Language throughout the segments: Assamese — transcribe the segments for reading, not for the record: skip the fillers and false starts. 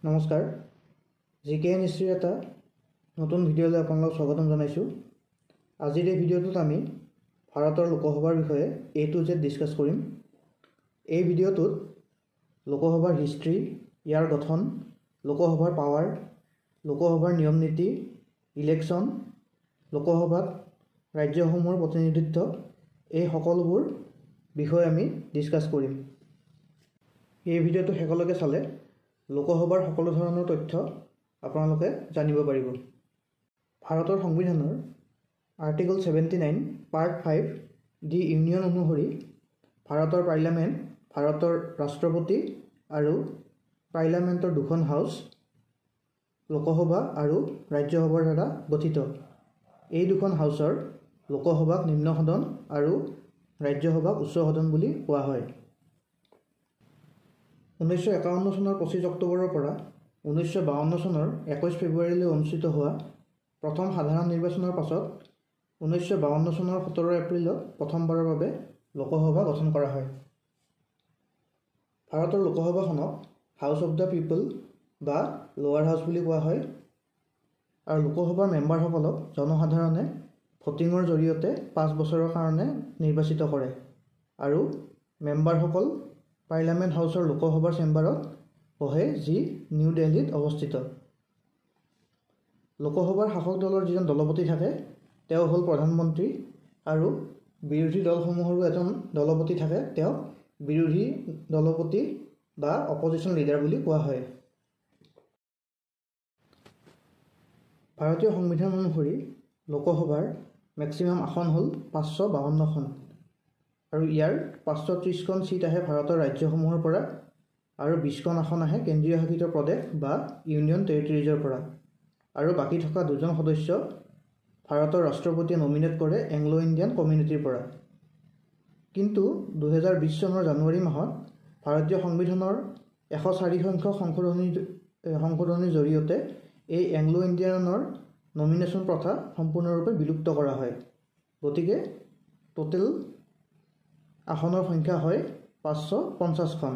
নমস্কাৰ জিকেএন হিষ্ট্ৰীৰ এটা নতুন ভিডিঅ'লৈ আপোনালোকক স্বাগতম জনাইছোঁ। আজিৰ এই ভিডিঅ'টোত আমি ভাৰতৰ লোকসভাৰ বিষয়ে A to Z ডিছকাছ কৰিম। এই ভিডিঅ'টোত লোকসভাৰ হিষ্ট্ৰী, ইয়াৰ গঠন, লোকসভাৰ পাৱাৰ, লোকসভাৰ নিয়ম নীতি, ইলেকশ্যন, লোকসভাত ৰাজ্যসমূহৰ প্ৰতিনিধিত্ব, এই সকলোবোৰ বিষয়ে আমি ডিছকাছ কৰিম। এই ভিডিঅ'টো শেষলৈকে চালে লোকসভাৰ সকলো ধৰণৰ তথ্য আপোনালোকে জানিব পাৰিব। ভাৰতৰ সংবিধানৰ আৰ্টিকল 79 পাৰ্ট 5 দি ইউনিয়ন অনুসৰি ভাৰতৰ পাৰ্লিয়ামেণ্ট ভাৰতৰ ৰাষ্ট্ৰপতি আৰু পাৰ্লিয়ামেণ্টৰ দুখন হাউচ লোকসভা আৰু ৰাজ্যসভাৰ দ্বাৰা গঠিত। এই দুখন হাউচৰ লোকসভাক নিম্ন সদন আৰু ৰাজ্যসভাক উচ্চ সদন বুলি কোৱা হয়। 1951 চনৰ 25 অক্টোবৰৰ পৰা 1952 চনৰ 21 ফেব্ৰুৱাৰীলৈ অনুষ্ঠিত হোৱা প্ৰথম সাধাৰণ নিৰ্বাচনৰ পাছত 1952 চনৰ 17 এপ্ৰিলত প্ৰথমবাৰৰ বাবে লোকসভা গঠন কৰা হয়। ভাৰতৰ লোকসভাখনক হাউচ অৱ দ্য পিপল বা লোৱাৰ হাউচ বুলি কোৱা হয় আৰু লোকসভাৰ মেম্বাৰসকলক জনসাধাৰণে ভোটিঙৰ জৰিয়তে 5 বছৰৰ কাৰণে নিৰ্বাচিত কৰে আৰু মেম্বাৰসকল পাৰ্লিয়ামেণ্ট হাউচৰ লোকসভাৰ চেম্বাৰত বহে, যি নিউ দিল্লীত অৱস্থিত। লোকসভাৰ শাসক দলৰ যিজন দলপতি থাকে তেওঁ হ'ল প্ৰধানমন্ত্ৰী আৰু বিৰোধী দলসমূহৰো এজন দলপতি থাকে, তেওঁক বিৰোধী দলপতি বা অপজিশ্যন লিডাৰ বুলি কোৱা হয়। ভাৰতীয় সংবিধান অনুসৰি লোকসভাৰ মেক্সিমাম আসন হ'ল 552খন আৰু ইয়াৰ 530খন চিট আহে ভাৰতৰ ৰাজ্যসমূহৰ পৰা আৰু 20খন আসন আহে কেন্দ্ৰীয় শাসিত প্ৰদেশ বা ইউনিয়ন টেৰিটৰিজৰ পৰা আৰু বাকী থকা দুজন সদস্য ভাৰতৰ ৰাষ্ট্ৰপতিয়ে নমিনেট কৰে এংলো ইণ্ডিয়ান কমিউনিটিৰ পৰা। কিন্তু 2020 চনৰ জানুৱাৰী মাহত ভাৰতীয় সংবিধানৰ 104 সংখ্যক সংশোধনীৰ জৰিয়তে এই এংলো ইণ্ডিয়ানৰ নমিনেশ্যন প্ৰথা সম্পূৰ্ণৰূপে বিলুপ্ত কৰা হয়। গতিকে টোটেল আসনৰ সংখ্যা হয় 550খন।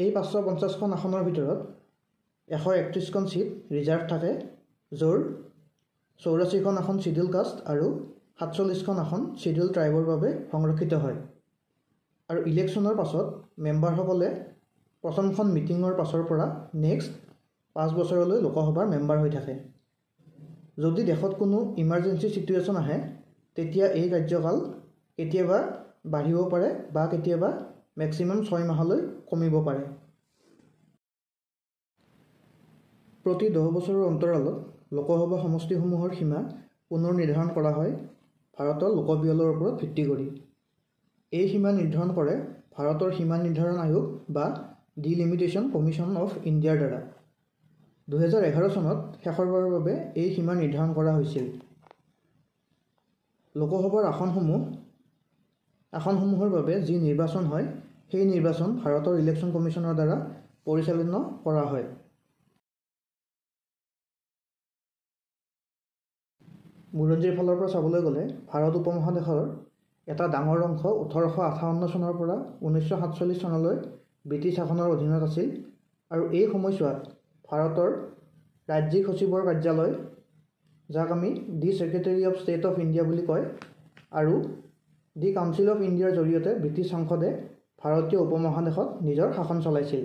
এই 550খন আসনৰ ভিতৰত 131খন চিট ৰিজাৰ্ভ থাকে, য'ৰ 84খন আসন চিডিউল কাষ্ট আৰু 47খন আসন চিডিউল ট্ৰাইবৰ বাবে সংৰক্ষিত হয়। আৰু ইলেকশ্যনৰ পাছত মেম্বাৰসকলে প্ৰথমখন মিটিঙৰ পাছৰ পৰা নেক্সট 5 বছৰলৈ লোকসভাৰ মেম্বাৰ হৈ থাকে। যদি দেশত কোনো ইমাৰ্জেঞ্চি চিটুৱেশ্যন আহে তেতিয়া এই কাৰ্যকাল কেতিয়াবা বাঢ়িব পাৰে বা কেতিয়াবা মেক্সিমাম 6 মাহলৈ কমিব পাৰে। প্ৰতি 10 বছৰৰ অন্তৰালত লোকসভা সমষ্টিসমূহৰ সীমা পুনৰ নিৰ্ধাৰণ কৰা হয় ভাৰতৰ লোকপিয়লৰ ওপৰত ভিত্তি কৰি। এই সীমা নিৰ্ধাৰণ কৰে ভাৰতৰ সীমা নিৰ্ধাৰণ আয়োগ বা ডিলিমিটেশ্যন কমিশ্যন অফ ইণ্ডিয়াৰ দ্বাৰা। 2011 চনত শেষৰবাৰৰ বাবে এই সীমা নিৰ্ধাৰণ কৰা হৈছিল। লোকসভাৰ আসনসমূহৰ বাবে যি নিৰ্বাচন হয় সেই নিৰ্বাচন ভাৰতৰ ইলেকশ্যন কমিশ্যনৰ দ্বাৰা পৰিচালনা কৰা হয়। বুৰঞ্জীৰ ফালৰ পৰা চাবলৈ গ'লে ভাৰত উপমহাদেশৰ এটা ডাঙৰ অংশ 1858 চনৰ পৰা 1947 চনলৈ ব্ৰিটিছ শাসনৰ অধীনত আছিল আৰু এই সময়ছোৱাত ভাৰতৰ ৰাজ্যিক সচিবৰ কাৰ্যালয়, যাক আমি the secretary of state of India বুলি কয়, আৰু দি কাউন্সিল অফ ইণ্ডিয়াৰ জৰিয়তে ব্ৰিটিছ সংসদে ভাৰতীয় উপমহাদেশত নিজৰ শাসন চলাইছিল।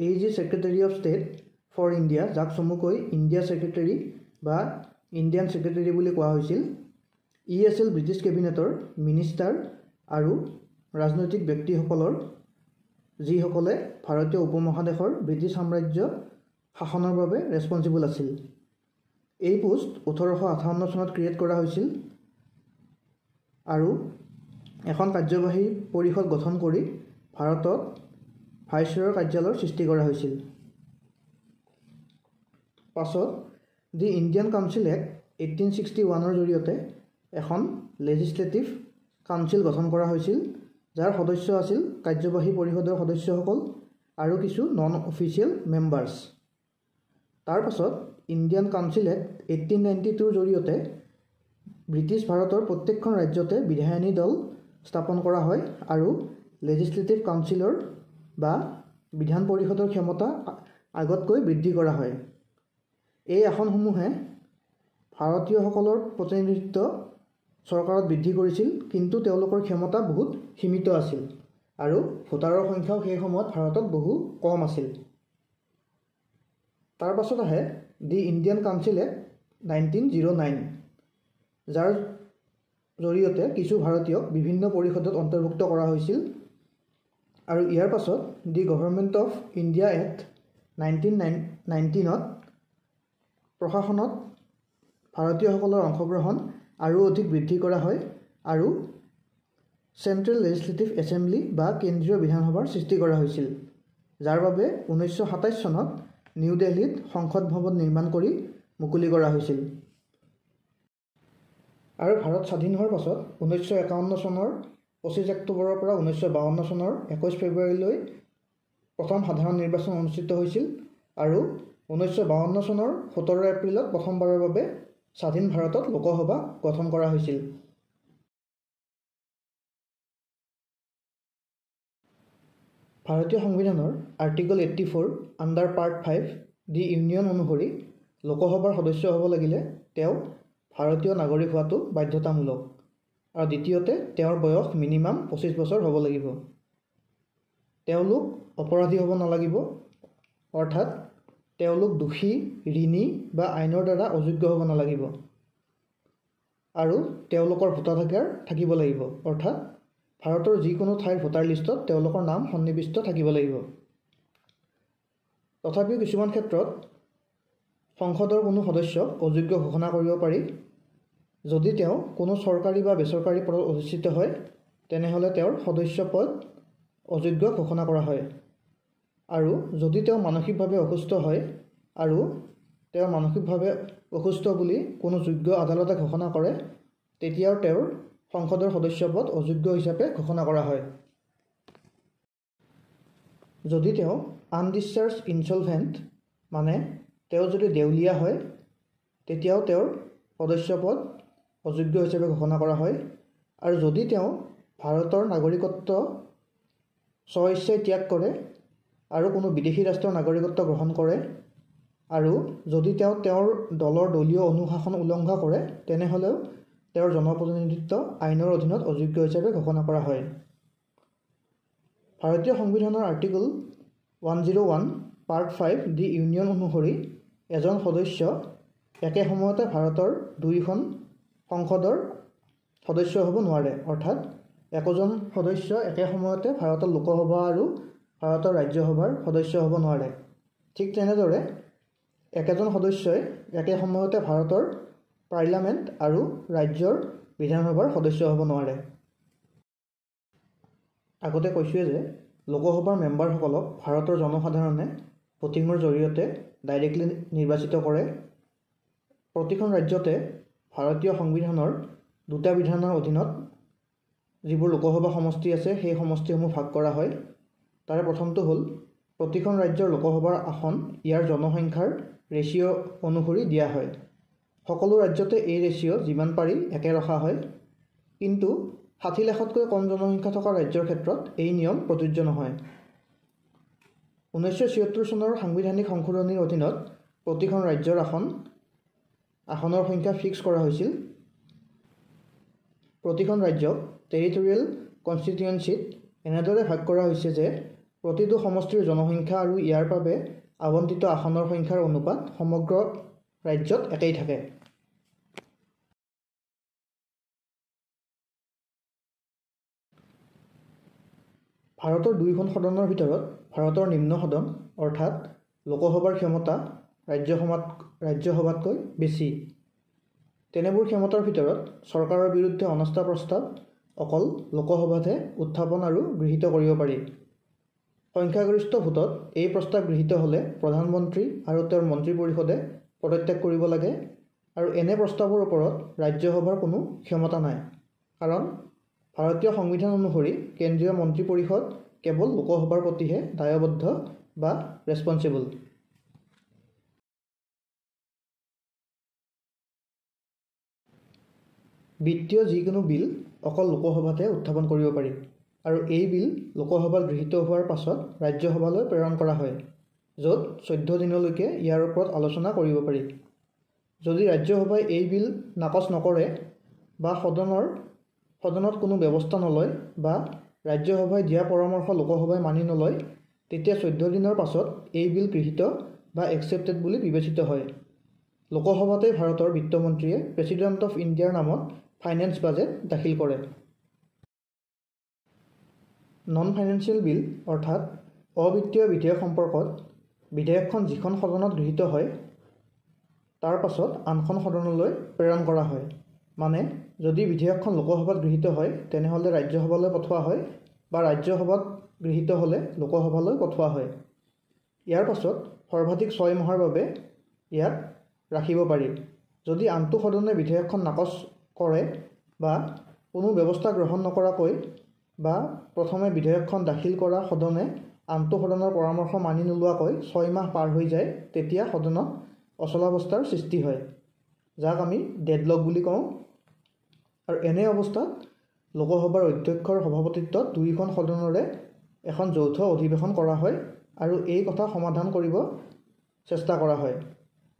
এই যি secretary of state for India, যাক চমুকৈ ইণ্ডিয়া ছেক্ৰেটাৰী বা ইণ্ডিয়ান ছেক্ৰেটাৰী বুলি কোৱা হৈছিল, ই আছিল ব্ৰিটিছ কেবিনেটৰ মিনিষ্টাৰ আৰু ৰাজনৈতিক ব্যক্তিসকলৰ যিসকলে ভাৰতীয় উপমহাদেশৰ ব্ৰিটিছ সাম্ৰাজ্য শাসনৰ বাবে ৰেছপঞ্চিবল আছিল। এই পোষ্ট 1858 চনত ক্ৰিয়েট কৰা হৈছিল আৰু এখন কাৰ্যবাহী পৰিষদ গঠন কৰি ভাৰতত ভাইচৰয়ৰ কাৰ্যালয়ৰ সৃষ্টি কৰা হৈছিল। পাছত দি ইণ্ডিয়ান কাউন্সিল এক্ট 1861ৰ জৰিয়তে এখন লেজিছলেটিভ কাউন্সিল গঠন কৰা হৈছিল, যাৰ সদস্য আছিল কাৰ্যবাহী পৰিষদৰ সদস্যসকল আৰু কিছু নন অফিচিয়েল মেম্বাৰ্ছ। তাৰ পাছত ইণ্ডিয়ান কাউন্সিল এক্ট 1892ৰ জৰিয়তে ব্ৰিটিছ ভাৰতৰ প্ৰত্যেকখন ৰাজ্যতে বিধায়িনী দল স্থাপন কৰা হয় আৰু লেজিছলেটিভ কাউন্সিলৰ বা বিধান পৰিষদৰ ক্ষমতা আগতকৈ বৃদ্ধি কৰা হয়। এই আসনসমূহে ভাৰতীয়সকলৰ প্ৰতিনিধিত্ব চৰকাৰত বৃদ্ধি কৰিছিল, কিন্তু তেওঁলোকৰ ক্ষমতা বহুত সীমিত আছিল আৰু ভোটাৰৰ সংখ্যাও সেই সময়ত ভাৰতত বহু কম আছিল। তাৰ পাছত আহে দি ইণ্ডিয়ান কাউন্সিল এক্ট 1909, যাৰ জৰিয়তে কিছু ভাৰতীয়ক বিভিন্ন পৰিষদত অন্তৰ্ভুক্ত কৰা হৈছিল, আৰু ইয়াৰ পাছত the government of India act 1919ত প্ৰশাসনত ভাৰতীয়সকলৰ অংশগ্ৰহণ আৰু অধিক বৃদ্ধি কৰা হয় আৰু চেণ্ট্ৰেল লেজিছলেটিভ এছেম্বলি বা কেন্দ্ৰীয় বিধানসভাৰ সৃষ্টি কৰা হৈছিল, যাৰ বাবে 1927 চনত নিউ দিল্লীত সংসদ ভৱন নিৰ্মাণ কৰি মুকলি কৰা হৈছিল। আৰু ভাৰত স্বাধীন হোৱাৰ পাছত 1951 চনৰ 25 অক্টোবৰৰ পৰা 1952 চনৰ 21 ফেব্ৰুৱাৰীলৈ প্ৰথম সাধাৰণ নিৰ্বাচন অনুষ্ঠিত হৈছিল আৰু 1952 চনৰ 17 এপ্ৰিলত প্ৰথমবাৰৰ বাবে স্বাধীন ভাৰতত লোকসভা গঠন কৰা হৈছিল। ভাৰতীয় সংবিধানৰ article 84 under part 5 the union অনুসৰি লোকসভাৰ সদস্য হ'ব লাগিলে তেওঁ ভাৰতীয় নাগৰিক হোৱাটো বাধ্যতামূলক, আৰু দ্বিতীয়তে তেওঁৰ বয়স মিনিমাম 25 বছৰ হ'ব লাগিব। তেওঁলোক অপৰাধী হ'ব নালাগিব, অৰ্থাৎ তেওঁলোক দোষী, ঋণী বা আইনৰ দ্বাৰা অযোগ্য হ'ব নালাগিব, আৰু তেওঁলোকৰ ভোটাধিকাৰ থাকিব লাগিব, অৰ্থাৎ ভাৰতৰ যিকোনো ঠাইৰ ভোটাৰ লিষ্টত তেওঁলোকৰ নাম সন্নিৱিষ্ট থাকিব লাগিব। তথাপিও কিছুমান ক্ষেত্ৰত সংসদৰ কোনো সদস্যক অযোগ্য ঘোষণা কৰিব পাৰি। যদি তেওঁ কোনো চৰকাৰী বা বেচৰকাৰী পদত অধিষ্ঠিত হয়, তেনেহ'লে তেওঁৰ সদস্য পদ অযোগ্য ঘোষণা কৰা হয়, আৰু যদি তেওঁ মানসিকভাৱে অসুস্থ হয় আৰু তেওঁ মানসিকভাৱে অসুস্থ বুলি কোনো যোগ্য আদালতে ঘোষণা কৰে, তেতিয়াও তেওঁৰ সংসদৰ সদস্য পদ অযোগ্য হিচাপে ঘোষণা কৰা হয়। যদি তেওঁ আনডিscharged ইনচলভেণ্ট, মানে তেওঁ যদি দেউলীয়া হয়, তেতিয়াও তেওঁৰ সদস্য পদ অযোগ্য হিচাপে ঘোষণা কৰা হয়। আৰু যদি তেওঁ ভাৰতৰ নাগৰিকত্ব স্বইচ্ছাই ত্যাগ কৰে আৰু কোনো বিদেশী ৰাষ্ট্ৰৰ নাগৰিকত্ব গ্ৰহণ কৰে, আৰু যদি তেওঁ তেওঁৰ দলৰ দলীয় অনুশাসন উলংঘা কৰে, তেনেহ'লেও তেওঁৰ জনপ্ৰতিনিধিত্ব আইনৰ অধীনত অযোগ্য হিচাপে ঘোষণা কৰা হয়। ভাৰতীয় সংবিধানৰ আৰ্টিকল 101 পাৰ্ট 5 দি ইউনিয়ন অনুসৰি এজন সদস্য একে সময়তে ভাৰতৰ দুয়োখন সংসদৰ সদস্য হ'ব নোৱাৰে, অৰ্থাৎ একোজন সদস্য একে সময়তে ভাৰতৰ লোকসভা আৰু ভাৰতৰ ৰাজ্যসভাৰ সদস্য হ'ব নোৱাৰে। ঠিক তেনেদৰে একেজন সদস্যই একে সময়তে ভাৰতৰ পাৰ্লিয়ামেণ্ট আৰু ৰাজ্যৰ বিধানসভাৰ সদস্য হ'ব নোৱাৰে। আগতে কৈছোঁৱে যে লোকসভাৰ মেম্বাৰসকলক ভাৰতৰ জনসাধাৰণে ভোটিঙৰ জৰিয়তে ডাইৰেক্টলি নিৰ্বাচিত কৰে। প্ৰতিখন ৰাজ্যতে ভাৰতীয় সংবিধানৰ দুটা বিধানৰ অধীনত যিবোৰ লোকসভা সমষ্টি আছে, সেই সমষ্টিসমূহ ভাগ কৰা হয়। তাৰে প্ৰথমটো হ'ল প্ৰতিখন ৰাজ্যৰ লোকসভাৰ আসন ইয়াৰ জনসংখ্যাৰ ৰেচিঅ' অনুসৰি দিয়া হয়। সকলো ৰাজ্যতে এই ৰেচিঅ' যিমান পাৰি একে ৰখা হয়, কিন্তু 60 লাখতকৈ কম জনসংখ্যা থকা ৰাজ্যৰ ক্ষেত্ৰত এই নিয়ম প্ৰযোজ্য নহয়। 1976 চনৰ সাংবিধানিক সংশোধনীৰ অধীনত প্ৰতিখন ৰাজ্যৰ আসনৰ সংখ্যা ফিক্স কৰা হৈছিল। প্ৰতিখন ৰাজ্যক টেৰিটৰিয়েল কনষ্টিটুৱেঞ্চিত এনেদৰে ভাগ কৰা হৈছে যে প্ৰতিটো সমষ্টিৰ জনসংখ্যা আৰু ইয়াৰ বাবে আবণ্টিত আসনৰ সংখ্যাৰ অনুপাত সমগ্ৰ ৰাজ্যত একেই থাকে। ভাৰতৰ দুয়োখন সদনৰ ভিতৰত ভাৰতৰ নিম্ন সদন অৰ্থাৎ লোকসভাৰ ক্ষমতা ৰাজ্যসভাতকৈ বেছি। তেনেবোৰ ক্ষমতাৰ ভিতৰত চৰকাৰৰ বিৰুদ্ধে অনাস্থা প্ৰস্তাৱ অকল লোকসভাতহে উত্থাপন আৰু গৃহীত কৰিব পাৰি। সংখ্যাগৰিষ্ঠ ভোটত এই প্ৰস্তাৱ গৃহীত হ'লে প্ৰধানমন্ত্ৰী আৰু তেওঁৰ মন্ত্ৰী পৰিষদে পদত্যাগ কৰিব লাগে, আৰু এনে প্ৰস্তাৱৰ ওপৰত ৰাজ্যসভাৰ কোনো ক্ষমতা নাই, কাৰণ ভাৰতীয় সংবিধান অনুসৰি কেন্দ্ৰীয় মন্ত্ৰী পৰিষদ কেৱল লোকসভাৰ প্ৰতিহে দায়বদ্ধ বা ৰেছপন্সিবল। বিত্তীয় যিকোনো বিল অকল লোকসভাতে উত্থাপন কৰিব পাৰি। আৰু এই বিল লোকসভাত গৃহীত হোৱাৰ পাছত ৰাজ্যসভালৈ প্ৰেৰণ কৰা হয়, য'ত 14 দিনলৈকে ইয়াৰ ওপৰত আলোচনা কৰিব পাৰি। যদি ৰাজ্যসভাই এই বিল নাকচ নকৰে বা সদনত কোনো ব্যৱস্থা নলয় বা ৰাজ্যসভাই দিয়া পৰামৰ্শ লোকসভাই মানি নলয়, তেতিয়া 14 দিনৰ পাছত এই বিল গৃহীত বা একচেপ্টেড বুলি বিবেচিত হয়। লোকসভাতে ভাৰতৰ বিত্তমন্ত্ৰীয়ে প্ৰেছিডেণ্ট অফ ইণ্ডিয়াৰ নামত ফাইনেন্স বাজেট দাখিল কৰে। নন ফাইনেন্সিয়েল বিল অৰ্থাৎ অবিত্তীয় বিধেয়ক সম্পৰ্কত বিধেয়কখন যিখন সদনত গৃহীত হয় তাৰ পাছত আনখন সদনলৈ প্ৰেৰণ কৰা হয়। মানে যদি বিধেয়কখন লোকসভাত গৃহীত হয় তেনেহ'লে ৰাজ্যসভালৈ পঠোৱা হয় বা ৰাজ্যসভাত গৃহীত হ'লে লোকসভালৈ পঠোৱা হয়। ইয়াৰ পাছত সৰ্বাধিক 6 মাহৰ বাবে ইয়াক ৰাখিব পাৰি। যদি আনটো সদনে বিধেয়কখন নাকচ কৰে বা কোনো ব্যৱস্থা গ্ৰহণ নকৰাকৈ বা প্ৰথমে বিধেয়কখন দাখিল কৰা সদনে আনটো সদনৰ পৰামৰ্শ মানি নোলোৱাকৈ 6 মাহ পাৰ হৈ যায়, তেতিয়া সদনত অচলাৱস্থাৰ সৃষ্টি হয়, যাক আমি ডেডলক বুলি কওঁ। আৰু এনে অৱস্থাত লোকসভাৰ অধ্যক্ষৰ সভাপতিত্বত দুয়োখন সদনৰে এখন যৌথ অধিৱেশন কৰা হয় আৰু এই কথা সমাধান কৰিব চেষ্টা কৰা হয়।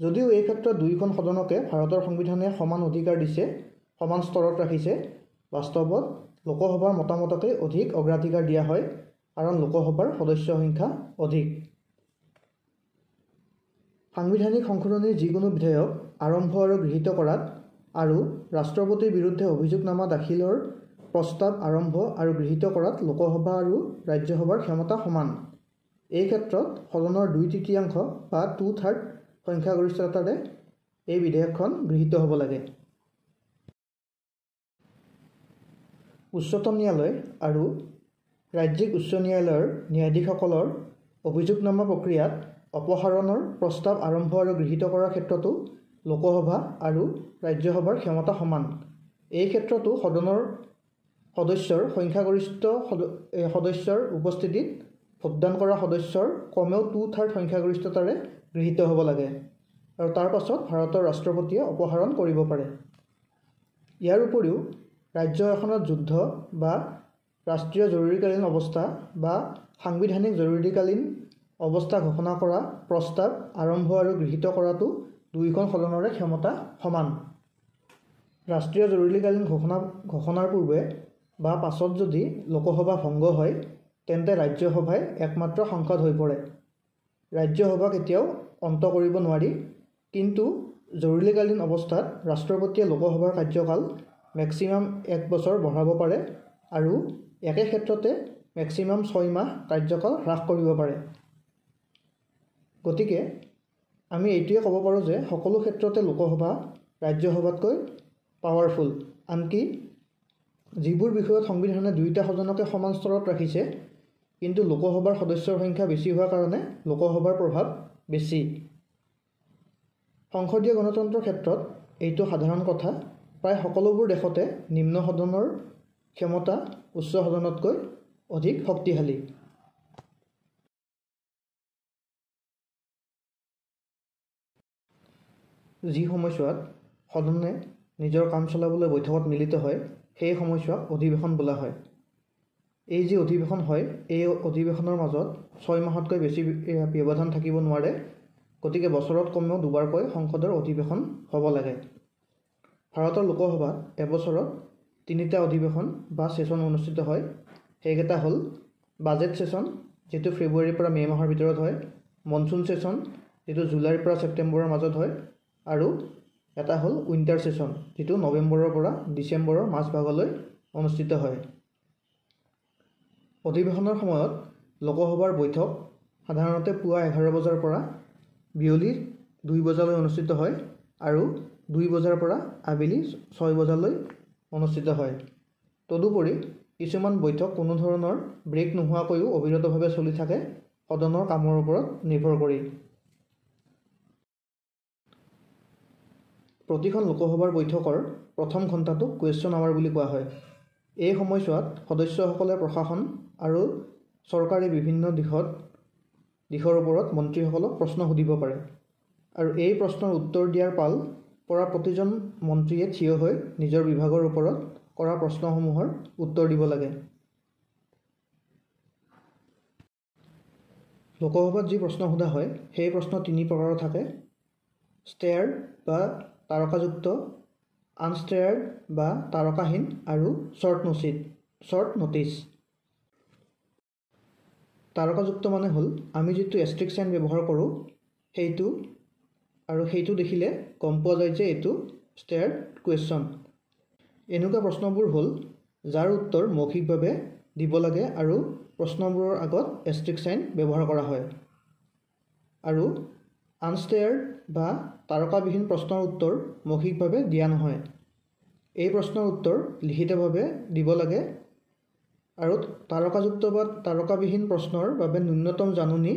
যদিও এই ক্ষেত্ৰত দুয়োখন সদনকে ভাৰতৰ সংবিধানে সমান অধিকাৰ দিছে, সমান স্তৰত ৰাখিছে, বাস্তৱত লোকসভাৰ মতামতকে অধিক অগ্ৰাধিকাৰ দিয়া হয়, কাৰণ লোকসভাৰ সদস্য সংখ্যা অধিক। সাংবিধানিক সংশোধনীৰ যিকোনো বিধেয়ক আৰম্ভ আৰু গৃহীত কৰাত আৰু ৰাষ্ট্ৰপতিৰ বিৰুদ্ধে অভিযোগনামা দাখিলৰ প্ৰস্তাৱ আৰম্ভ আৰু গৃহীত কৰাত লোকসভা আৰু ৰাজ্যসভাৰ ক্ষমতা সমান। এই ক্ষেত্ৰত সদনৰ 2/3 বা 2/3 সংখ্যাগৰিষ্ঠতাৰে এই বিধেয়কখন গৃহীত হ'ব লাগে। উচ্চতম ন্যায়ালয় আৰু ৰাজ্যিক উচ্চ ন্যায়ালয়ৰ ন্যায়াধীশসকলৰ অভিযোগনামা প্ৰক্ৰিয়াত অপসাৰণৰ প্ৰস্তাৱ আৰম্ভ আৰু গৃহীত কৰাৰ ক্ষেত্ৰতো লোকসভা আৰু ৰাজ্যসভাৰ ক্ষমতা সমান। এই ক্ষেত্ৰতো সদনৰ সদস্যৰ সংখ্যাগৰিষ্ঠ সদস্যৰ উপস্থিতিত ভোটদান কৰা সদস্যৰ কমেও 2/3 সংখ্যাগৰিষ্ঠতাৰে গৃহীত হ'ব লাগে আৰু তাৰ পাছত ভাৰতৰ ৰাষ্ট্ৰপতিয়ে অপসাৰণ কৰিব পাৰে। ইয়াৰ উপৰিও ৰাজ্য এখনত যুদ্ধ বা ৰাষ্ট্ৰীয় জৰুৰীকালীন অৱস্থা বা সাংবিধানিক জৰুৰীকালীন অৱস্থা ঘোষণা কৰা প্ৰস্তাৱ আৰম্ভ আৰু গৃহীত কৰাটো দুয়োখন সদনৰে ক্ষমতা সমান। ৰাষ্ট্ৰীয় জৰুৰীকালীন ঘোষণাৰ পূৰ্বে বা পাছত যদি লোকসভা ভংগ হয় তেন্তে ৰাজ্যসভাই একমাত্ৰ সাংসদ হৈ পৰে। ৰাজ্যসভা কেতিয়াও অন্ত কৰিব নোৱাৰি, কিন্তু জৰুৰীকালীন অৱস্থাত ৰাষ্ট্ৰপতিয়ে লোকসভাৰ কাৰ্যকাল মেক্সিমাম 1 বছৰ বঢ়াব পাৰে আৰু একে ক্ষেত্ৰতে মেক্সিমাম 6 মাহ কাৰ্যকাল হ্ৰাস কৰিব পাৰে। গতিকে আমি এইটোৱে ক'ব পাৰোঁ যে সকলো ক্ষেত্ৰতে লোকসভা ৰাজ্যসভাতকৈ পাৱাৰফুল। আনকি যিবোৰ বিষয়ত সংবিধানে দুয়োটা সদনকে সমান স্তৰত ৰাখিছে, কিন্তু লোকসভাৰ সদস্যৰ সংখ্যা বেছি হোৱাৰ কাৰণে লোকসভাৰ প্ৰভাৱ বেছি। সংসদীয় গণতন্ত্ৰৰ ক্ষেত্ৰত এইটো সাধাৰণ কথা। প্ৰায় সকলোবোৰ দেশতে নিম্ন সদনৰ ক্ষমতা উচ্চ সদনতকৈ অধিক শক্তিশালী। যি সময়ছোৱাত সদনে নিজৰ কাম চলাবলৈ বৈঠকত মিলিত হয় সেই সময়ছোৱাক অধিৱেশন বোলা হয়। এই যি অধিৱেশন হয় এই অধিৱেশনৰ মাজত 6 মাহতকৈ বেছি ব্যৱধান থাকিব নোৱাৰে। গতিকে বছৰত কমেও দুবাৰকৈ সংসদৰ অধিৱেশন হ'ব লাগে। ভাৰতৰ লোকসভাত এবছৰত 3টা অধিৱেশন বা ছেছন অনুষ্ঠিত হয়। সেইকেইটা হ'ল বাজেট ছেছন, যিটো ফেব্ৰুৱাৰীৰ পৰা মে' মাহৰ ভিতৰত হয়, মনচুন ছেছন, যিটো জুলাইৰ পৰা ছেপ্টেম্বৰৰ মাজত হয়, আৰু এটা হ'ল উইণ্টাৰ ছেছন, যিটো নৱেম্বৰৰ পৰা ডিচেম্বৰৰ মাজভাগলৈ অনুষ্ঠিত হয়। অধিৱেশনৰ সময়ত লোকসভাৰ বৈঠক সাধাৰণতে পুৱা 11 বজাৰ পৰা বিয়লি 2 বজালৈ অনুষ্ঠিত হয় আৰু 2 বজাৰ পৰা আবেলি 6 বজালৈ অনুষ্ঠিত হয়। তদুপৰি কিছুমান বৈঠক কোনো ধৰণৰ ব্ৰেক নোহোৱাকৈও অবিৰতভাৱে চলি থাকে সদনৰ কামৰ ওপৰত নিৰ্ভৰ কৰি। প্ৰতিখন লোকসভাৰ বৈঠকৰ প্ৰথম ঘণ্টাটোক কুৱেশ্যন আৱাৰ বুলি কোৱা হয়। এই সময়ছোৱাত সদস্যসকলে প্ৰশাসন আৰু চৰকাৰী বিভিন্ন দিশৰ ওপৰত মন্ত্ৰীসকলক প্ৰশ্ন সুধিব পাৰে আৰু এই প্ৰশ্নৰ উত্তৰ দিয়াৰ পাল পৰা প্ৰতিজন মন্ত্ৰীয়ে থিয় হৈ নিজৰ বিভাগৰ ওপৰত কৰা প্ৰশ্নসমূহৰ উত্তৰ দিব লাগে। লোকসভাত যি প্ৰশ্ন সোধা হয় সেই প্ৰশ্ন তিনি প্ৰকাৰৰ থাকে: ষ্টেয়াৰ্ড বা তাৰকাযুক্ত, আনষ্টেয়াৰ্ড বা তাৰকাহীন আৰু শ্বৰ্ট ন'টিছ। তাৰকাযুক্ত মানে হ'ল আমি যিটো এষ্ট্ৰিক চাইন ব্যৱহাৰ কৰোঁ সেইটো, আৰু সেইটো দেখিলে গম পোৱা যায় যে এইটো ষ্টেয়াৰ্ড কুৱেশ্যন। এনেকুৱা প্ৰশ্নবোৰ হ'ল যাৰ উত্তৰ মৌখিকভাৱে দিব লাগে আৰু প্ৰশ্নবোৰৰ আগত এষ্ট্ৰিক চাইন ব্যৱহাৰ কৰা হয়। আৰু আনষ্টেয়াৰ্ড বা তাৰকাবিহীন প্ৰশ্নৰ উত্তৰ মৌখিকভাৱে দিয়া নহয়। এই প্ৰশ্নৰ উত্তৰ লিখিতভাৱে দিব লাগে। আৰু তাৰকাযুক্ত বা তাৰকাবিহীন প্ৰশ্নৰ বাবে ন্যূনতম জাননী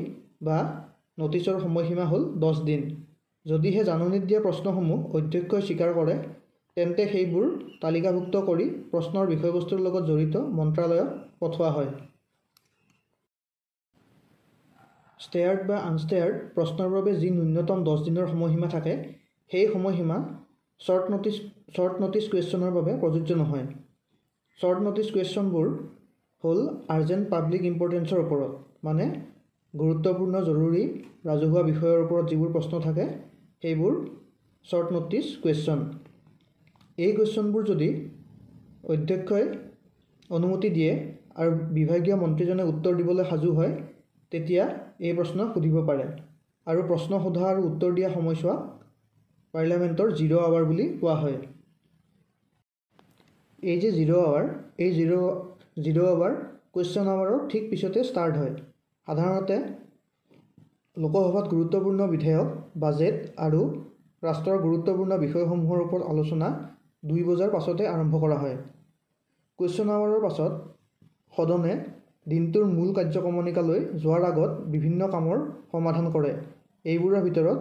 বা ন'টিছৰ সময়সীমা হ'ল 10 দিন। যদিহে জাননীত দিয়া প্ৰশ্নসমূহ অধ্যক্ষই স্বীকাৰ কৰে তেন্তে সেইবোৰ তালিকাভুক্ত কৰি প্ৰশ্নৰ বিষয়বস্তুৰ লগত জড়িত মন্ত্ৰালয়ত পঠোৱা হয়। ষ্টেয়াৰ্ড বা আনষ্টেয়াৰ্ড প্ৰশ্নৰ বাবে যি ন্যূনতম 10 দিনৰ সময়সীমা থাকে সেই সময়সীমা শ্বৰ্ট ন'টিছ কুৱেশ্যনৰ বাবে প্ৰযোজ্য নহয়। শ্বৰ্ট ন'টিছ কুৱেশ্যনবোৰ হ'ল আৰ্জেণ্ট পাব্লিক ইম্পৰ্টেঞ্চৰ ওপৰত, মানে গুৰুত্বপূৰ্ণ জৰুৰী ৰাজহুৱা বিষয়ৰ ওপৰত যিবোৰ প্ৰশ্ন থাকে সেইবোৰ শ্বৰ্ট ন'টিছ কুৱেশ্যন। এই কুৱেশ্যনবোৰ যদি অধ্যক্ষই অনুমতি দিয়ে আৰু বিভাগীয় মন্ত্ৰীজনে উত্তৰ দিবলৈ সাজু হয় তেতিয়া এই প্ৰশ্ন সুধিব পাৰে। আৰু প্ৰশ্ন সোধা আৰু উত্তৰ দিয়া সময়ছোৱাক পাৰ্লিয়ামেণ্টৰ 0 আৱাৰ বুলি কোৱা হয়। এই যে 0 আৱাৰ, এই 0 আৱাৰ কুৱেশ্যন আৱাৰৰ ঠিক পিছতে ষ্টাৰ্ট হয়। সাধাৰণতে লোকসভাত গুৰুত্বপূৰ্ণ বিধেয়ক, বাজেট আৰু ৰাষ্ট্ৰৰ গুৰুত্বপূৰ্ণ বিষয়সমূহৰ ওপৰত আলোচনা 2 বজাৰ পাছতে আৰম্ভ কৰা হয়। কুৱেশ্যন আৱাৰৰ পাছত সদনে দিনটোৰ মূল কাৰ্যক্ৰমণিকালৈ যোৱাৰ আগত বিভিন্ন কামৰ সমাধান কৰে। এইবোৰৰ ভিতৰত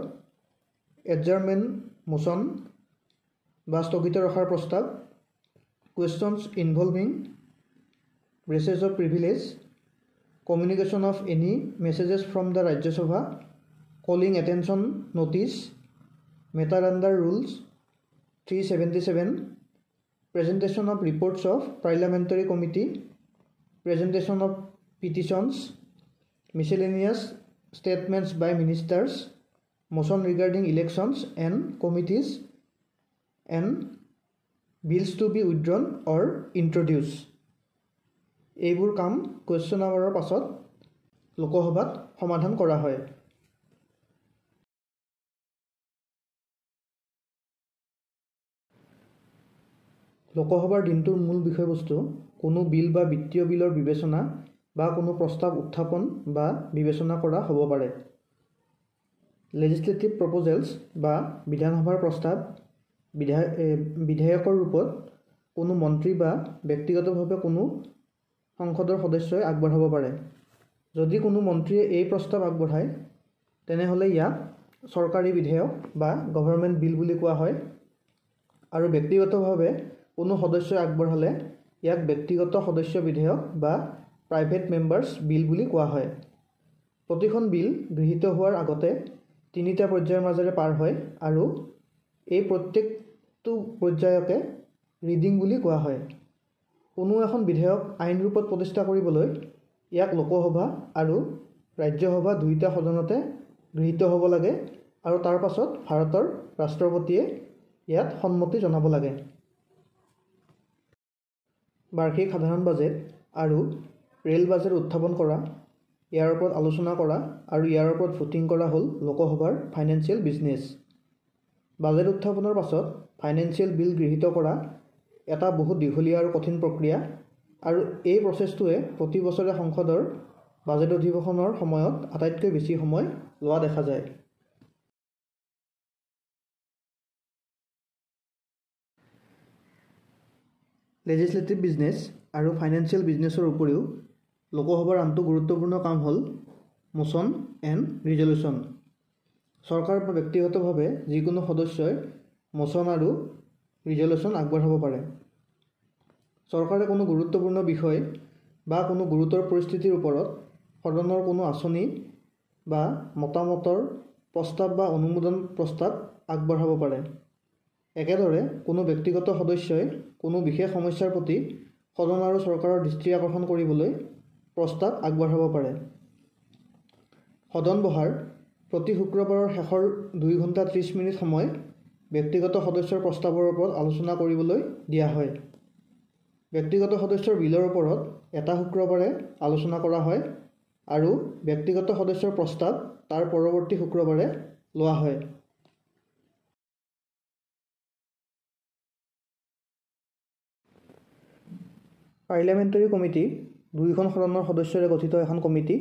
এডজাৰ্ণমেণ্ট মোচন বা স্থগিত ৰখাৰ প্ৰস্তাৱ, questions involving breaches of privilege, communication of any messages from the Rajya Sabha, calling attention notice, matter under rules 377, presentation of reports of parliamentary committee, presentation of petitions, miscellaneous statements by ministers, motion regarding elections and committees and bills to be withdrawn or introduced. এইবোৰ কাম কুৱেশ্যন আৱাৰৰ পাছত লোকসভাত সমাধান কৰা হয়। লোকসভাৰ দিনটোৰ মূল বিষয়বস্তু কোনো বিল বা বিত্তীয় বিলৰ বিবেচনা বা কোনো প্ৰস্তাৱ উত্থাপন বা বিবেচনা কৰা হ'ব পাৰে। লেজিছলেটিভ প্ৰপ'জেলছ বা বিধানসভাৰ প্ৰস্তাৱ বিধেয়কৰ ৰূপত কোনো মন্ত্ৰী বা ব্যক্তিগতভাৱে কোনো সংসদৰ সদস্যই আগবঢ়াব পাৰে। যদি কোনো মন্ত্ৰীয়ে এই প্ৰস্তাৱ আগবঢ়ায় তেনেহ'লে ইয়াক চৰকাৰী বিধেয়ক বা গভৰ্ণমেণ্ট বিল বুলি কোৱা হয়। আৰু ব্যক্তিগতভাৱে কোনো সদস্যই আগবঢ়ালে ইয়াক ব্যক্তিগত সদস্য বিধেয়ক বা প্ৰাইভেট মেম্বাৰ্ছ বিল বুলি কোৱা হয়। প্ৰতিখন বিল গৃহীত হোৱাৰ আগতে 3টা পৰ্যায়ৰ মাজেৰে পাৰ হয় আৰু এই প্ৰত্যেকটো পৰ্যায়কে ৰিডিং বুলি কোৱা হয়। কোনো এখন বিধেয়ক আইন ৰূপত প্ৰতিষ্ঠা কৰিবলৈ ইয়াক লোকসভা আৰু ৰাজ্যসভা 2টা সদনতে গৃহীত হ'ব লাগে আৰু তাৰ পাছত ভাৰতৰ ৰাষ্ট্ৰপতিয়ে ইয়াত সন্মতি জনাব লাগে। বাৰ্ষিক সাধাৰণ বাজেট আৰু ৰেল বাজেট উত্থাপন কৰা, ইয়াৰ ওপৰত আলোচনা কৰা আৰু ইয়াৰ ওপৰত ভোটিং কৰা হ'ল লোকসভাৰ ফাইনেন্সিয়েল বিজনেছ। বাজেট উত্থাপনৰ পাছত ফাইনেন্সিয়েল বিল গৃহীত কৰা এটা বহুত দীঘলীয়া আৰু কঠিন প্ৰক্ৰিয়া, আৰু এই প্ৰচেছটোৱে প্ৰতি বছৰে সংসদৰ বাজেট অধিৱেশনৰ সময়ত আটাইতকৈ বেছি সময় লোৱা দেখা যায়। লেজিছলেটিভ বিজনেছ আৰু ফাইনেন্সিয়েল বিজনেছৰ উপৰিও লোকসভাৰ আনটো গুৰুত্বপূৰ্ণ কাম হ'ল মোচন এণ্ড ৰিজলিউশ্যন। চৰকাৰ বা ব্যক্তিগতভাৱে যিকোনো সদস্যই মোচন আৰু ৰিজলিউশ্যন আগবঢ়াব পাৰে। চৰকাৰে কোনো গুৰুত্বপূৰ্ণ বিষয় বা কোনো গুৰুতৰ পৰিস্থিতিৰ ওপৰত সদনৰ কোনো আঁচনি বা মতামতৰ প্ৰস্তাৱ বা অনুমোদন প্ৰস্তাৱ আগবঢ়াব পাৰে। একেদৰে কোনো ব্যক্তিগত সদস্যই কোনো বিশেষ সমস্যাৰ প্ৰতি সদন আৰু চৰকাৰৰ দৃষ্টি আকৰ্ষণ কৰিবলৈ প্ৰস্তাৱ আগবঢ়াব পাৰে। সদন বহাৰ প্ৰতি শুক্ৰবাৰৰ শেষৰ 2 ঘণ্টা 30 মিনিট সময় ব্যক্তিগত সদস্যৰ প্ৰস্তাৱৰ ওপৰত আলোচনা কৰিবলৈ দিয়া হয়। ব্যক্তিগত সদস্যৰ বিলৰ ওপৰত এটা শুক্ৰবাৰে আলোচনা কৰা হয় আৰু ব্যক্তিগত সদস্যৰ প্ৰস্তাৱ তাৰ পৰৱৰ্তী শুক্ৰবাৰে লোৱা হয়। পাৰ্লিয়ামেণ্টাৰী কমিটি 2খন সদনৰ সদস্যৰে গঠিত এখন কমিটি।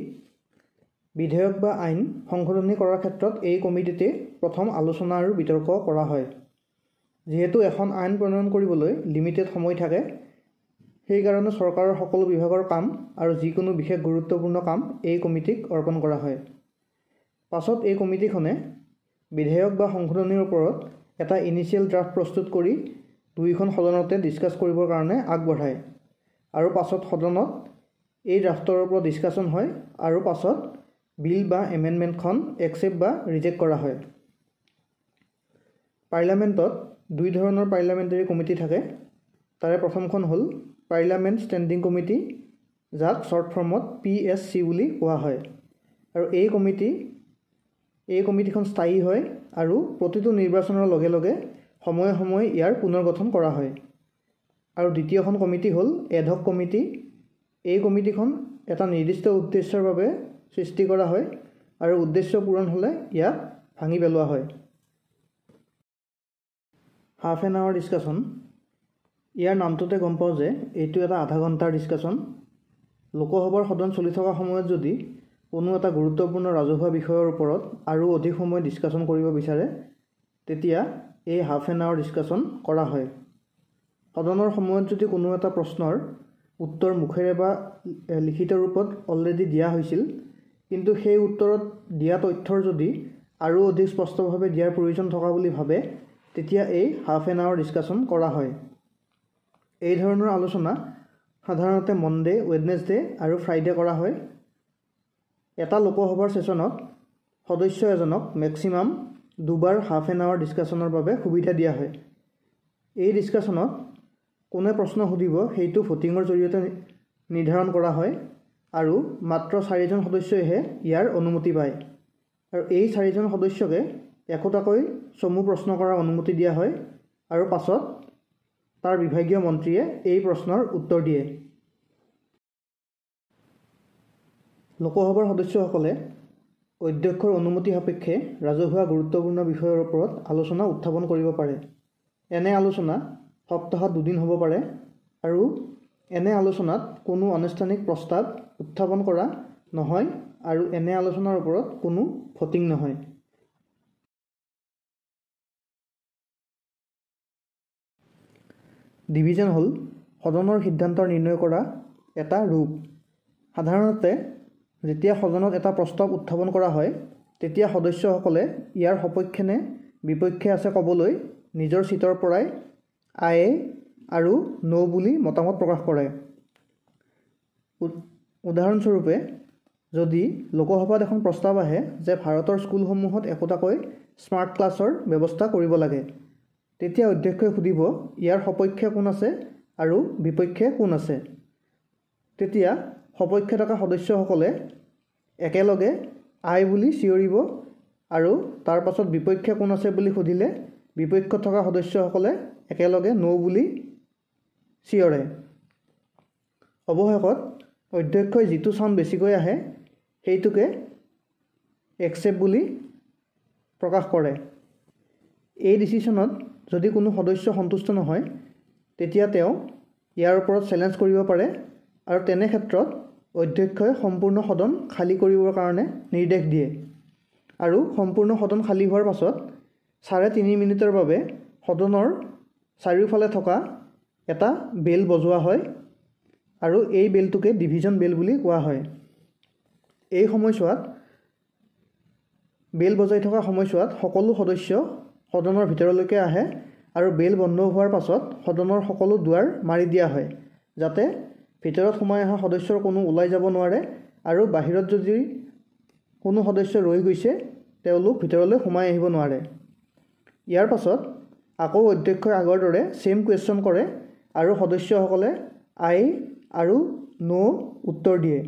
বিধেয়ক বা আইন সংশোধনী কৰাৰ ক্ষেত্ৰত এই কমিটিতে প্ৰথম আলোচনা আৰু বিতৰ্ক কৰা হয়। যিহেতু এখন আইন প্ৰণয়ন কৰিবলৈ লিমিটেড সময় থাকে, সেইকাৰণে চৰকাৰৰ সকলো বিভাগৰ কাম আৰু যিকোনো বিশেষ গুৰুত্বপূৰ্ণ কাম এই কমিটিক অৰ্পণ কৰা হয়। পাছত এই কমিটিখনে বিধেয়ক বা সংশোধনীৰ ওপৰত এটা ইনিচিয়েল ড্ৰাফ্ট প্ৰস্তুত কৰি 2খন সদনতে ডিছকাছ কৰিবৰ কাৰণে আগবঢ়ায় আৰু পাছত সদনত এই ড্ৰাফ্টৰ ওপৰত ডিছকাশ্যন হয় আৰু পাছত বিল বা এমেণ্ডমেণ্টখন একচেপ্ট বা ৰিজেক্ট কৰা হয়। পাৰ্লিয়ামেণ্টত 2 ধৰণৰ পাৰ্লিয়ামেণ্টাৰী কমিটি থাকে। তাৰে প্ৰথমখন হ'ল পাৰ্লিয়ামেণ্ট ষ্টেণ্ডিং কমিটি, যাক শ্বৰ্ট ফৰ্মত PSC বুলি কোৱা হয়। আৰু এই কমিটিখন স্থায়ী হয় আৰু প্ৰতিটো নিৰ্বাচনৰ লগে লগে সময়ে সময়ে ইয়াৰ পুনৰ্গঠন কৰা হয়। আৰু দ্বিতীয়খন কমিটি হ'ল এডহক কমিটি। এই কমিটিখন এটা নিৰ্দিষ্ট উদ্দেশ্যৰ বাবে সৃষ্টি কৰা হয় আৰু উদ্দেশ্য পূৰণ হ'লে ইয়াক ভাঙি পেলোৱা হয়। Half an hour discussion. ইয়াৰ নামটোতে গম পাওঁ যে এইটো এটা আধা ঘণ্টাৰ ডিছকাশ্যন। লোকসভাৰ সদন চলি থকা সময়ত যদি কোনো এটা গুৰুত্বপূৰ্ণ ৰাজহুৱা বিষয়ৰ ওপৰত আৰু অধিক সময় ডিছকাশ্যন কৰিব বিচাৰে, তেতিয়া এই হাফ এন আৱাৰ ডিছকাশ্যন কৰা হয়। সদনৰ সময়ত যদি কোনো এটা প্ৰশ্নৰ উত্তৰ মুখেৰে বা লিখিত ৰূপত অলৰেডি দিয়া হৈছিল, কিন্তু সেই উত্তৰত দিয়া তথ্যৰ যদি আৰু অধিক স্পষ্টভাৱে দিয়াৰ প্ৰয়োজন থকা বুলি ভাবে, তেতিয়া এই হাফ এন আৱাৰ ডিছকাশ্যন কৰা হয়। এই ধৰণৰ আলোচনা সাধাৰণতে মনডে, ৱেডনেছডে আৰু ফ্ৰাইডে কৰা হয়। এটা লোকসভাৰ ছেছনত সদস্য এজনক মেক্সিমাম 2 বাৰ হাফ এন আৱাৰ ডিছকাশ্যনৰ বাবে সুবিধা দিয়া হয়। এই ডিছকাশ্যনত কোনে প্ৰশ্ন সুধিব সেইটো ভোটিঙৰ জৰিয়তে নিৰ্ধাৰণ কৰা হয় আৰু মাত্ৰ 4জন সদস্যইহে ইয়াৰ অনুমতি পায়। আৰু এই 4জন সদস্যকে একোটাকৈ চমু প্ৰশ্ন কৰাৰ অনুমতি দিয়া হয় আৰু পাছত তাৰ বিভাগীয় মন্ত্ৰীয়ে এই প্ৰশ্নৰ উত্তৰ দিয়ে। লোকসভাৰ সদস্যসকলে অধ্যক্ষৰ অনুমতি সাপেক্ষে ৰাজহুৱা গুৰুত্বপূৰ্ণ বিষয়ৰ ওপৰত আলোচনা উত্থাপন কৰিব পাৰে। এনে আলোচনা সপ্তাহত 2 দিন হ'ব পাৰে আৰু এনে আলোচনাত কোনো আনুষ্ঠানিক প্ৰস্তাৱ উত্থাপন কৰা নহয় আৰু এনে আলোচনাৰ ওপৰত কোনো ভোটিং নহয়। ডিভিজন হ'ল সদনৰ সিদ্ধান্ত নিৰ্ণয় কৰা এটা ৰূপ। সাধাৰণতে যেতিয়া সদনত এটা প্ৰস্তাৱ উত্থাপন কৰা হয়, তেতিয়া সদস্যসকলে ইয়াৰ সপক্ষে নে বিপক্ষে আছে ক'বলৈ নিজৰ চিটৰ পৰাই আয়ে আৰু ন' বুলি মতামত প্ৰকাশ কৰে। উদাহৰণস্বৰূপে, যদি লোকসভাত এখন প্ৰস্তাৱ আহে যে ভাৰতৰ স্কুলসমূহত একোটাকৈ স্মাৰ্ট ক্লাছৰ ব্যৱস্থা কৰিব লাগে, তেতিয়া অধ্যক্ষই সুধিব ইয়াৰ সপক্ষে কোন আছে আৰু বিপক্ষে কোন আছে। তেতিয়া সপক্ষে থকা সদস্যসকলে একেলগে আই বুলি চিঞৰিব আৰু তাৰ পাছত বিপক্ষে কোন আছে বুলি সুধিলে বিপক্ষত থকা সদস্যসকলে একেলগে ন' বুলি চিঞৰে। অৱশেষত অধ্যক্ষই যিটো চাউণ্ড বেছিকৈ আহে সেইটোকে একচেপ্ট বুলি প্ৰকাশ কৰে। এই ডিচিশ্যনত যদি কোনো সদস্য সন্তুষ্ট নহয়, তেতিয়া তেওঁ ইয়াৰ ওপৰত চেলেঞ্জ কৰিব পাৰে আৰু তেনে ক্ষেত্ৰত অধ্যক্ষই সম্পূৰ্ণ সদন খালী কৰিবৰ কাৰণে নিৰ্দেশ দিয়ে আৰু সম্পূৰ্ণ সদন খালী হোৱাৰ পাছত 3.5 মিনিটৰ বাবে সদনৰ চাৰিওফালে থকা এটা বেল বজোৱা হয় আৰু এই বেলটোকে ডিভিজন বেল বুলি কোৱা হয়। এই সময়ছোৱাত বেল বজাই থকা সময়ছোৱাত সকলো সদস্য সদনৰ ভিতৰলৈকে আহে আৰু বেল বন্ধ হোৱাৰ পাছত সদনৰ সকলো দুৱাৰ মাৰি দিয়া হয়, যাতে ভিতৰত সোমাই অহা সদস্যৰ কোনো ওলাই যাব নোৱাৰে আৰু বাহিৰত যদি কোনো সদস্য ৰৈ গৈছে তেওঁলোক ভিতৰলৈ সোমাই আহিব নোৱাৰে। ইয়াৰ পাছত আকৌ অধ্যক্ষই আগৰ দৰে সেম কুৱেশ্যন কৰে আৰু সদস্যসকলে আই আৰু ন' উত্তৰ দিয়ে।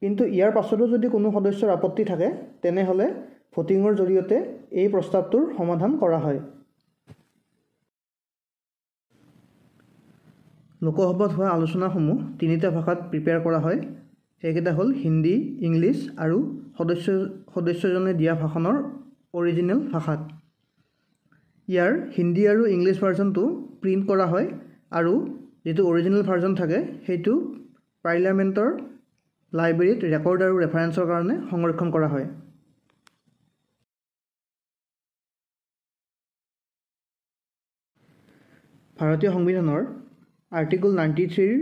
কিন্তু ইয়াৰ পাছতো যদি কোনো সদস্যৰ আপত্তি থাকে তেনেহ'লে ভোটিঙৰ জৰিয়তে এই প্ৰস্তাৱটোৰ সমাধান কৰা হয়। লোকসভাত হোৱা আলোচনাসমূহ তিনিটা ভাষাত প্ৰিপেয়াৰ কৰা হয়। সেইকেইটা হ'ল হিন্দী, ইংলিছ আৰু সদস্যজনে দিয়া ভাষণৰ অৰিজিনেল ভাষাত। ইয়াৰ হিন্দী আৰু ইংলিছ ভাৰ্জনটো প্ৰিণ্ট কৰা হয় আৰু যিটো অৰিজিনেল ভাৰ্জন থাকে সেইটো পাৰ্লিয়ামেণ্টৰ লাইব্ৰেৰীত ৰেকৰ্ড আৰু ৰেফাৰেন্সৰ কাৰণে সংৰক্ষণ কৰা হয়। ভাৰতীয় সংবিধানৰ আৰ্টিকল 93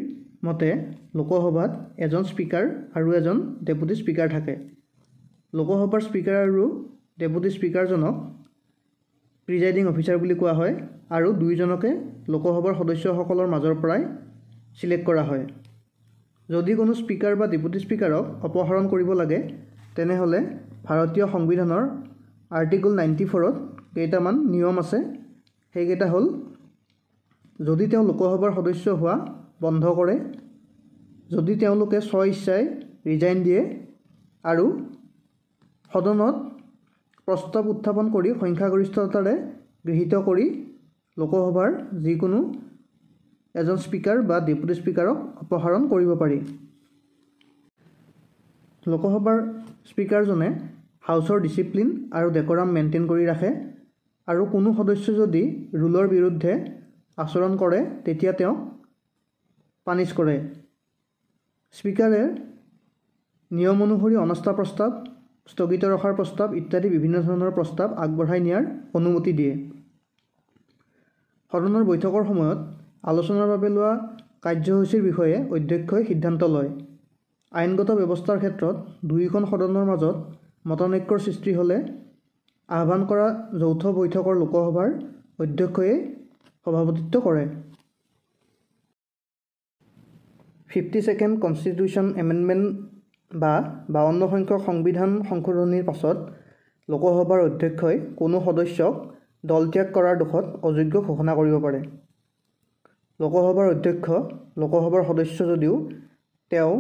মতে লোকসভাত এজন স্পীকাৰ আৰু এজন ডেপুটি স্পীকাৰ থাকে। লোকসভাৰ স্পীকাৰ আৰু ডেপুটি স্পীকাৰজনক প্ৰিজাইডিং অফিচাৰ বুলি কোৱা হয় আৰু দুইজনকে লোকসভাৰ সদস্যসকলৰ মাজৰ পৰাই চিলেক্ট কৰা হয়। যদি কোনো স্পীকাৰ বা ডেপুটি স্পীকাৰক অপসাৰণ কৰিব লাগে তেনেহ'লে ভাৰতীয় সংবিধানৰ আৰ্টিকল 94ত কেইটামান নিয়ম আছে। সেইকেইটা হ'ল যদি তেওঁ লোকসভাৰ সদস্য হোৱা বন্ধ কৰে, যদি তেওঁলোকে স্বইচ্ছাই ৰিজাইন দিয়ে আৰু সদনত প্ৰস্তাৱ উত্থাপন কৰি সংখ্যাগৰিষ্ঠতাৰে গৃহীত কৰি লোকসভাৰ যিকোনো এজন স্পীকাৰ বা ডেপুটি স্পীকাৰক অপসাৰণ কৰিব পাৰি। লোকসভাৰ স্পীকাৰজনে হাউচৰ ডিচিপ্লিন আৰু ডেকৰাম মেইনটেইন কৰি ৰাখে আৰু কোনো সদস্য যদি ৰুলৰ বিৰুদ্ধে আচৰণ কৰে তেতিয়া তেওঁক পানিছ কৰে। স্পীকাৰে নিয়ম অনুসৰি অনাস্থা প্ৰস্তাৱ, স্থগিত ৰখাৰ প্ৰস্তাৱ ইত্যাদি বিভিন্ন ধৰণৰ প্ৰস্তাৱ আগবঢ়াই নিয়াৰ অনুমতি দিয়ে। সদনৰ বৈঠকৰ সময়ত আলোচনাৰ বাবে লোৱা কাৰ্যসূচীৰ বিষয়ে অধ্যক্ষই সিদ্ধান্ত লয়। আইনগত ব্যৱস্থাৰ ক্ষেত্ৰত দুয়োখন সদনৰ মাজত মতানৈক্যৰ সৃষ্টি হ'লে আহ্বান কৰা যৌথ বৈঠকৰ লোকসভাৰ অধ্যক্ষই সভাপতিত্ব কৰে। 52nd কনষ্টিটিউশ্যন এমেণ্ডমেণ্ট বা 52 সংখ্যক সংবিধান সংশোধনীৰ পাছত লোকসভাৰ অধ্যক্ষই কোনো সদস্যক দলত্যাগ কৰাৰ দোষত অযোগ্য ঘোষণা কৰিব পাৰে। লোকসভাৰ অধ্যক্ষ লোকসভাৰ সদস্য যদিও তেওঁ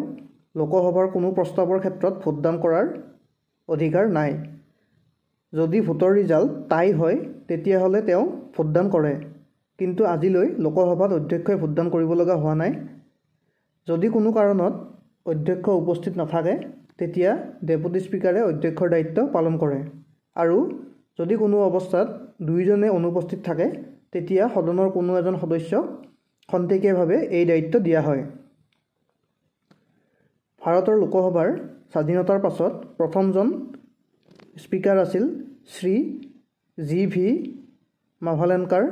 লোকসভাৰ কোনো প্ৰস্তাৱৰ ক্ষেত্ৰত ভোটদান কৰাৰ অধিকাৰ নাই। যদি ভোটৰ ৰিজাল্ট টাই হয় তেতিয়াহ'লে তেওঁ ভোটদান কৰে, কিন্তু আজিলৈ লোকসভাত অধ্যক্ষই ভোটদান কৰিব লগা হোৱা নাই। যদি কোনো কাৰণত অধ্যক্ষ উপস্থিত নাথাকে তেতিয়া ডেপুটি স্পীকাৰে অধ্যক্ষৰ দায়িত্ব পালন কৰে আৰু যদি কোনো অৱস্থাত দুয়োজনে অনুপস্থিত থাকে তেতিয়া সদনৰ কোনো এজন সদস্যক খন্তেকীয়াভাৱে এই দায়িত্ব দিয়া হয়। ভাৰতৰ লোকসভাৰ স্বাধীনতাৰ পাছত প্ৰথমজন স্পীকাৰ আছিল শ্ৰী G.V. মাভালেনকাৰ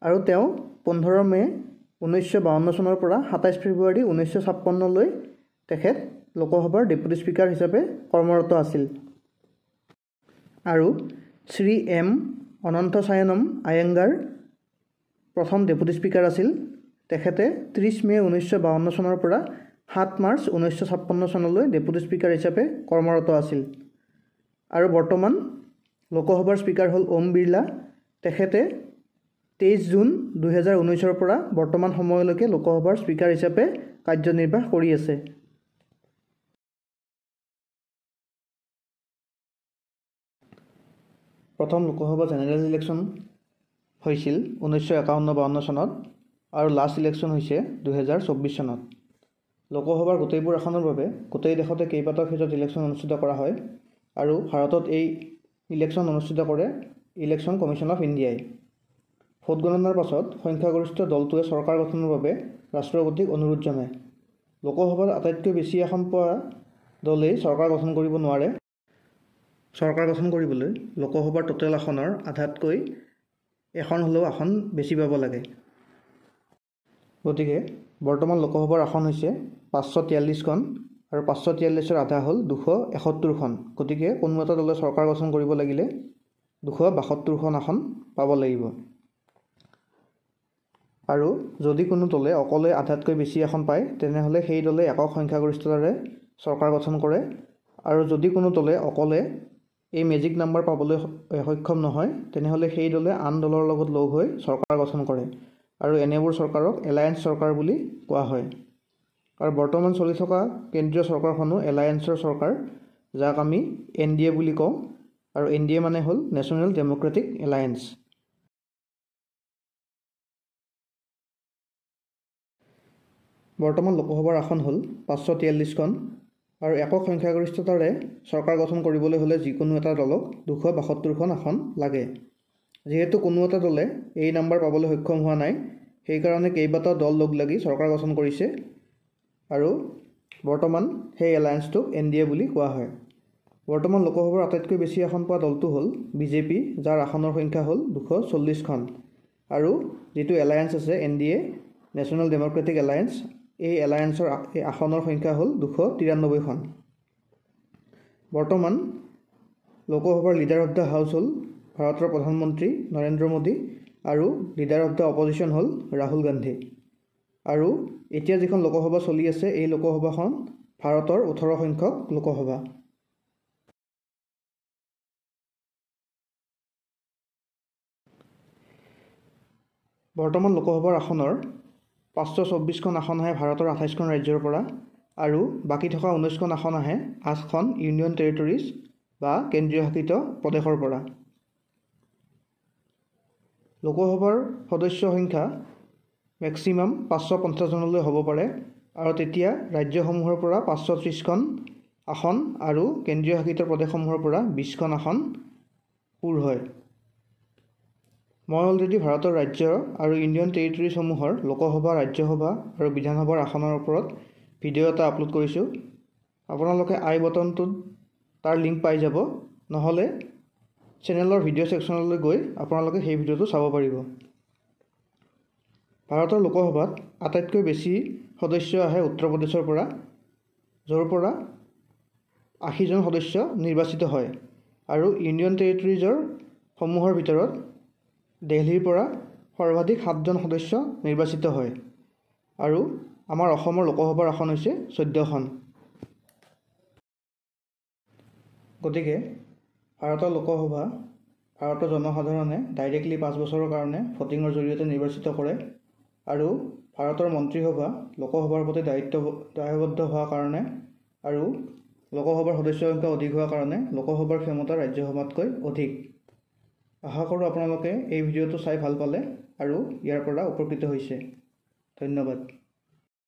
আৰু তেওঁ 15 মে 1952 চনৰ পৰা 27 ফেব্ৰুৱাৰী 1956লৈ তেখেত লোকসভাৰ ডেপুটি স্পীকাৰ হিচাপে কৰ্মৰত আছিল। আৰু শ্ৰী M. অনন্তশায়নম আয়েংগাৰ প্ৰথম ডেপুটি স্পীকাৰ আছিল। তেখেতে 30 মে 1952 চনৰ পৰা 7 মাৰ্চ 1956 চনলৈ ডেপুটি স্পীকাৰ হিচাপে কৰ্মৰত আছিল। আৰু বৰ্তমান লোকসভাৰ স্পীকাৰ হ'ল ওম বিৰলা। তেখেতে 23 জুন 2019ৰ পৰা বৰ্তমান সময়লৈকে লোকসভাৰ স্পীকাৰ হিচাপে কাৰ্যনিৰ্বাহ কৰি আছে। প্ৰথম লোকসভা জেনেৰেল ইলেকশ্যন হৈছিল 1951-52 চনত আৰু লাষ্ট ইলেকশ্যন হৈছে 2024 চনত। লোকসভাৰ গোটেইবোৰ আসনৰ বাবে গোটেই দেশতে কেইবাটাও ফেজত ইলেকশ্যন অনুষ্ঠিত কৰা হয় আৰু ভাৰতত এই ইলেকশ্যন অনুষ্ঠিত কৰে ইলেকশ্যন কমিশ্যন অফ ইণ্ডিয়াই। ভোট গণনাৰ পাছত সংখ্যাগৰিষ্ঠ দলটোৱে চৰকাৰ গঠনৰ বাবে ৰাষ্ট্ৰপতিক অনুৰোধ জনায়। লোকসভাত আটাইতকৈ বেছি আসন পোৱা দলেই চৰকাৰ গঠন কৰিব নোৱাৰে। চৰকাৰ গঠন কৰিবলৈ লোকসভাৰ টোটেল আসনৰ আধাতকৈ এখন হ'লেও আসন বেছি পাব লাগে। গতিকে বৰ্তমান লোকসভাৰ আসন হৈছে 543খন আৰু 543ৰ আধা হ'ল 271খন। গতিকে কোনো এটা দলে চৰকাৰ গঠন কৰিব লাগিলে 272খন আসন পাব লাগিব। আৰু যদি কোনো দলে অকলে আধাতকৈ বেছি আসন পায় তেনেহ'লে সেই দলে একক সংখ্যাগৰিষ্ঠতাৰে চৰকাৰ গঠন কৰে আৰু যদি কোনো দলে অকলে এই মেজিক নাম্বাৰ পাবলৈ সক্ষম নহয় তেনেহ'লে সেই দলে আন দলৰ লগত লগ হৈ চৰকাৰ গঠন কৰে আৰু এনেবোৰ চৰকাৰক এলায়েন্স চৰকাৰ বুলি কোৱা হয়। আৰু বৰ্তমান চলি থকা কেন্দ্ৰীয় চৰকাৰখনো এলায়েন্সৰ চৰকাৰ, যাক আমি NDA বুলি কওঁ, আৰু NDA মানে হ'ল নেশ্যনেল ডেম'ক্ৰেটিক এলায়েন্স। বৰ্তমান লোকসভাৰ আসন হ'ল 543খন, আৰু একক সংখ্যাগৰিষ্ঠতাৰে চৰকাৰ গঠন কৰিবলৈ হ'লে যিকোনো এটা দলক 272খন আসন লাগে। যিহেতু কোনো এটা দলে এই নাম্বাৰ পাবলৈ সক্ষম হোৱা নাই, সেইকাৰণে কেইবাটাও দল লগ লাগি চৰকাৰ গঠন কৰিছে, আৰু বৰ্তমান সেই এলায়েন্সটোক NDA বুলি কোৱা হয়। বৰ্তমান লোকসভাৰ আটাইতকৈ বেছি আসন পোৱা দলটো হ'ল BJP, যাৰ আসনৰ সংখ্যা হ'ল 240খন, আৰু যিটো এলায়েন্স আছে NDA নেশ্যনেল ডেম'ক্ৰেটিক এলায়েন্স, এই এলায়েন্সৰ আসনৰ সংখ্যা হ'ল 293খন। বৰ্তমান লোকসভাৰ লিডাৰ অফ দ্য হাউচ হ'ল ভাৰতৰ প্ৰধানমন্ত্ৰী নৰেন্দ্ৰ মোদী, আৰু লিডাৰ অফ দ্য অপজিশ্যন হ'ল ৰাহুল গান্ধী। আৰু এতিয়া যিখন লোকসভা চলি আছে, এই লোকসভাখন ভাৰতৰ 18 সংখ্যক লোকসভা। বৰ্তমান লোকসভাৰ আসনৰ 524খন আসন আহে ভাৰতৰ 28খন ৰাজ্যৰ পৰা, আৰু বাকী থকা 19খন আসন আহে 8খন ইউনিয়ন টেৰিটৰিজ বা কেন্দ্ৰীয় শাসিত প্ৰদেশৰ পৰা। লোকসভাৰ সদস্য সংখ্যা মেক্সিমাম 550জনলৈ হ'ব পাৰে, আৰু তেতিয়া ৰাজ্যসমূহৰ পৰা 530খন আসন আৰু কেন্দ্ৰীয় শাসিত প্ৰদেশসমূহৰ পৰা 20খন আসন পূৰ হয়। মই অলৰেডি ভাৰতৰ ৰাজ্য আৰু ইউনিয়ন টেৰিটৰিজসমূহৰ লোকসভা, ৰাজ্যসভা আৰু বিধানসভাৰ আসনৰ ওপৰত ভিডিঅ' এটা আপলোড কৰিছোঁ। আপোনালোকে আই বটনটোত তাৰ লিংক পাই যাব, নহ'লে চেনেলৰ ভিডিঅ' ছেকশ্যনলৈ গৈ আপোনালোকে সেই ভিডিঅ'টো চাব পাৰিব। ভাৰতৰ লোকসভাত আটাইতকৈ বেছি সদস্য আহে উত্তৰ প্ৰদেশৰ পৰা, য'ৰ পৰা 80জন সদস্য নিৰ্বাচিত হয়, আৰু ইউনিয়ন টেৰিটৰিজৰ সমূহৰ ভিতৰত দিল্লীৰ পৰা সৰ্বাধিক 7জন সদস্য নিৰ্বাচিত হয়, আৰু আমাৰ অসমৰ লোকসভাৰ আসন হৈছে 14খন। গতিকে ভাৰতৰ লোকসভা ভাৰতৰ জনসাধাৰণে ডাইৰেক্টলি 5 বছৰৰ কাৰণে ভোটিঙৰ জৰিয়তে নিৰ্বাচিত কৰে, আৰু ভাৰতৰ মন্ত্ৰীসভা লোকসভাৰ প্ৰতি দায়বদ্ধ হোৱাৰ কাৰণে, আৰু লোকসভাৰ সদস্য সংখ্যা অধিক হোৱাৰ কাৰণে লোকসভাৰ ক্ষমতা ৰাজ্যসভাতকৈ অধিক। আশা কৰোঁ আপোনালোকে এই ভিডিঅ'টো চাই ভাল পালে আৰু ইয়াৰ পৰা উপকৃত হৈছে। ধন্যবাদ।